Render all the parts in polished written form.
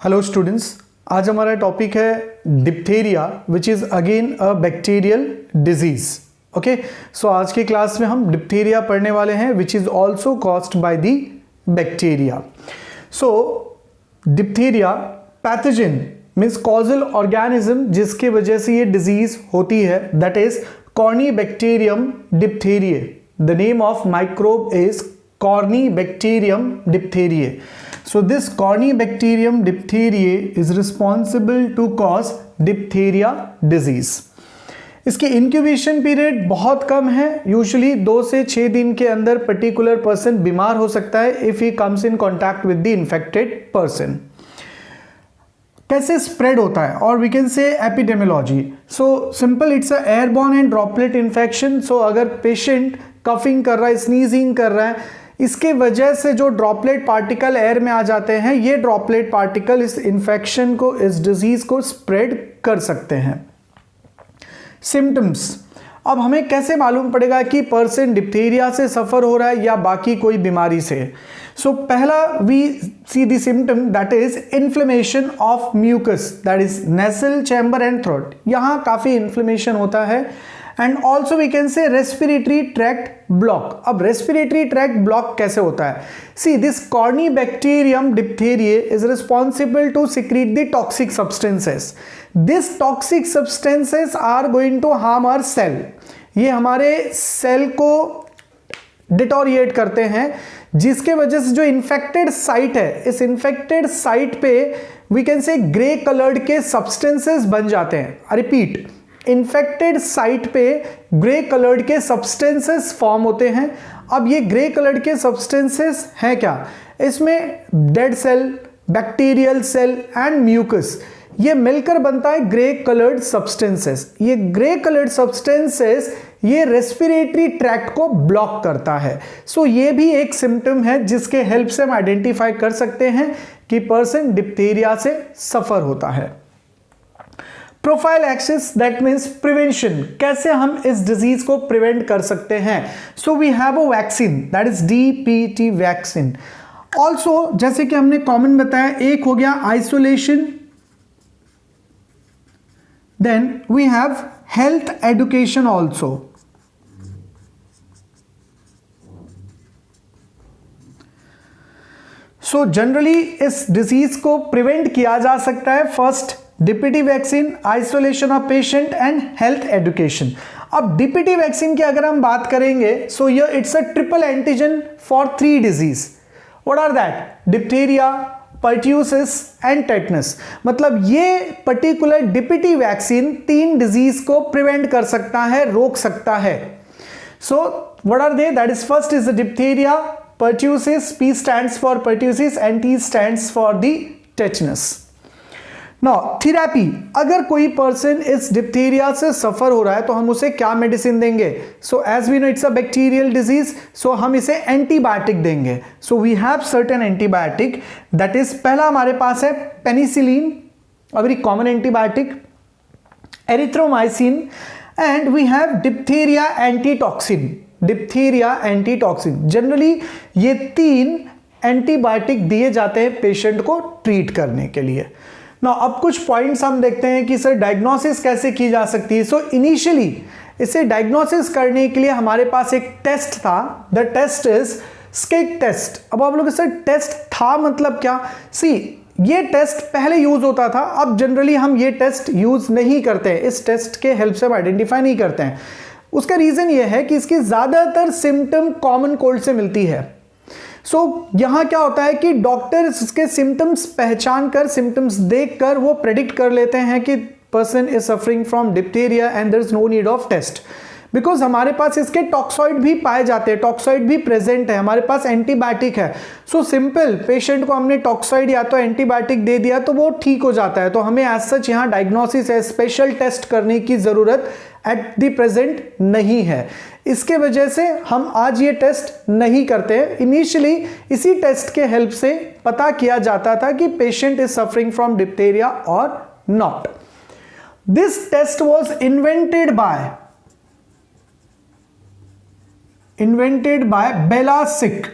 Hello students, आज हमारा topic है diphtheria which is again a bacterial disease. Okay, so आज की क्लास में हम डिप्थेरिया पढ़ने वाले हैं which is also caused by the bacteria. So diphtheria pathogen means causal organism जिसकी वजह से ये डिजीज होती है, that is Corynebacterium diphtheriae. The name of microbe is Corynebacterium diphtheriae. So this Corynebacterium diphtheriae is responsible to cause diphtheria disease. इसके incubation period बहुत कम है, usually 2 से 6 दिन के अंदर पर्टिकुलर पर्सन बीमार हो सकता है if he comes in contact with the infected person. कैसे स्प्रेड होता है और we can say epidemiology. So simple, it's a airborne and droplet infection. So अगर पेशेंट कफिंग कर रहा है, स्नीजिंग कर रहा है, इसके वजह से जो ड्रॉपलेट पार्टिकल एयर में आ जाते हैं, ये ड्रॉपलेट पार्टिकल इस इंफेक्शन को, इस डिजीज को स्प्रेड कर सकते हैं. सिम्टम्स, अब हमें कैसे मालूम पड़ेगा कि पर्सन डिप्थेरिया से सफर हो रहा है या बाकी कोई बीमारी से. सो पहला we see the symptom that is inflammation of mucus, that is nasal chamber and throat. यहाँ काफी इन्फ्लेमेशन होता है. And also we can say respiratory tract block. अब रेस्पिरेटरी ट्रैक्ट ब्लॉक कैसे होता है? See this Corynebacterium diphtheriae is responsible to secrete the toxic substances. This toxic substances are going to harm our cell. ये हमारे cell को deteriorate करते हैं, जिसके वजह से जो इन्फेक्टेड साइट है, इस इन्फेक्टेड साइट पे we can say grey coloured के सब्सटेंसेस बन जाते हैं. रिपीट, इन्फेक्टेड साइट पे ग्रे कलर्ड के सब्सटेंसेस फॉर्म होते हैं. अब ये ग्रे कलर्ड के सब्सटेंसेस हैं क्या? इसमें dead cell, bacterial cell and mucus, ये मिलकर बनता है ग्रे कलर्ड सब्सटेंसेस. ये ग्रे कलर्ड सब्सटेंसेस ये रेस्पिरेटरी ट्रैक्ट को ब्लॉक करता है. सो ये भी एक सिम्टम है जिसके हेल्प से हम आइडेंटिफाई कर सकते हैं कि पर्सन डिप्थेरिया से सफर होता है. Prophylaxis, that means prevention. कैसे हम इस डिजीज को प्रिवेंट कर सकते हैं? So we have a vaccine, that is DPT vaccine. Also जैसे कि हमने कॉमन बताया, एक हो गया isolation, then we have health education also. So generally इस डिजीज को प्रिवेंट किया जा सकता है. First DPT vaccine, isolation of patient and health education. अब DPT वैक्सीन की अगर हम बात करेंगे, सो ये it's a triple antigen for 3 disease. What are that? Diphtheria, pertussis and tetanus. मतलब ये पर्टिकुलर DPT वैक्सीन 3 डिजीज को प्रिवेंट कर सकता है, रोक सकता है. So what are they? That is first is the diphtheria, pertussis, P stands for pertussis and T stands for the tetanus. Now therapy, अगर कोई पर्सन इस डिप्थेरिया से सफर हो रहा है तो हम उसे क्या मेडिसिन देंगे? So as we know it's a bacterial disease, so हम इसे एंटीबायोटिक देंगे. So we have certain antibiotic, that is पहला हमारे पास है penicillin, a very common antibiotic, erythromycin, and we have diphtheria antitoxin. Diphtheria antitoxin, generally ये 3 antibiotic दिए जाते हैं पेशेंट को ट्रीट करने के लिए. ना अब कुछ पॉइंट्स हम देखते हैं कि सर डायग्नोसिस कैसे की जा सकती है. सो इनिशियली इसे डायग्नोसिस करने के लिए हमारे पास एक टेस्ट था, द टेस्ट इज स्किक टेस्ट. अब आप लोग, सर टेस्ट था मतलब क्या? सी ये टेस्ट पहले यूज होता था, अब जनरली हम ये टेस्ट यूज नहीं करते हैं. इस टेस्ट के हेल्प से हम आइडेंटिफाई नहीं करते हैं. उसका रीजन ये है कि इसकी ज्यादातर सिम्टम कॉमन कोल्ड से मिलती है. सो यहां क्या होता है कि डॉक्टर इसके सिम्टम्स पहचान कर, सिम्टम्स देखकर वो प्रेडिक्ट कर लेते हैं कि person is suffering from diphtheria and there is no need of test, because हमारे पास इसके टॉक्सॉइड भी पाए जाते हैं, टॉक्सॉइड भी प्रेजेंट है, हमारे पास एंटीबायोटिक है. सो सिंपल, पेशेंट को हमने टॉक्सॉइड या तो एंटीबायोटिक दे दिया तो वो ठीक हो जाता है. तो हमें एज सच यहाँ डायग्नोसिस है, स्पेशल टेस्ट करने की जरूरत एट द प्रेजेंट नहीं है. इसके वजह से हम आज ये टेस्ट नहीं करते हैं. इनिशियली इसी टेस्ट के हेल्प से पता किया जाता था कि patient is suffering from diphtheria और not. This test was invented by Bela Sick.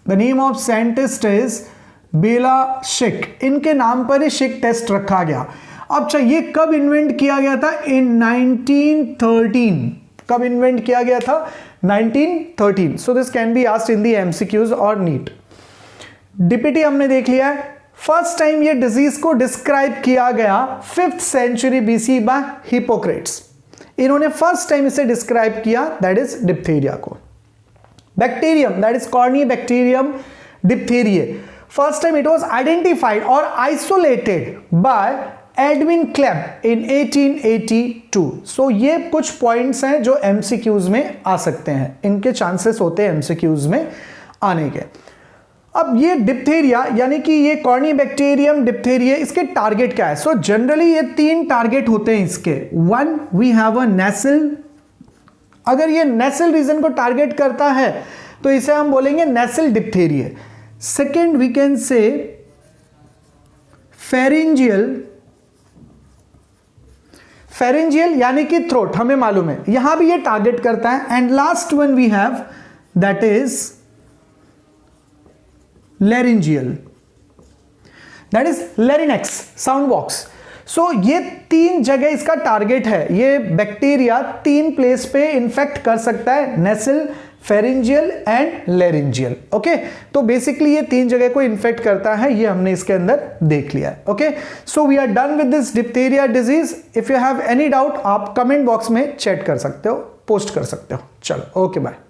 The name of scientist is Bela Schick, इनके नाम पर ही शिक टेस्ट रखा गया। अच्छा, ये कब इन्वेंट किया गया था? इन 1913। कब इन्वेंट किया गया था? 1913। So this can be asked in the MCQs और नीट। डीपीटी हमने देख लिया है। फर्स्ट टाइम ये डिजीज को डिस्क्राइब किया गया 5th century BC by Hippocrates. इन्होंने फर्स्ट टाइम इसे डिस्क्राइब किया, दैट इज डिप्थीरिया को। Bacterium, that is corynebacterium diphtheriae, first time it was identified और isolated by Edwin Klebs in 1882। So ये कुछ पॉइंट्स हैं जो एमसीक्यूज में आ सकते हैं, इनके चांसेस होते हैं एमसीक्यूज में आने के। अब ये डिप्थीरिया यानी कि ये कॉर्निबैक्टीरियम डिप्थीरिया, इसके टारगेट क्या है? सो जनरली ये 3 टारगेट होते हैं इसके। 1 वी हैव अ नेसल, अगर ये नेसल रीजन को टारगेट करता है तो इसे हम बोलेंगे nasal diphtheria. Second we can say pharyngeal, pharyngeal यानी कि थ्रोट, हमें मालूम है यहां भी ये टारगेट करता है। And last one we have that is laryngeal, that is larynx, sound box. So ये 3 जगह इसका टारगेट है। ये बैक्टीरिया 3 प्लेस पे इन्फेक्ट कर सकता है, नेसल, फेरिंजियल एंड लैरिंजियल। ओके, तो बेसिकली ये 3 जगह को इन्फेक्ट करता है, ये हमने इसके अंदर देख लिया है। Okay, so we are done with this diphtheria disease. If you have any doubt आप कमेंट बॉक्स में चैट कर सकते हो, पोस्ट कर सकते हो। चलो, ओके, बाय।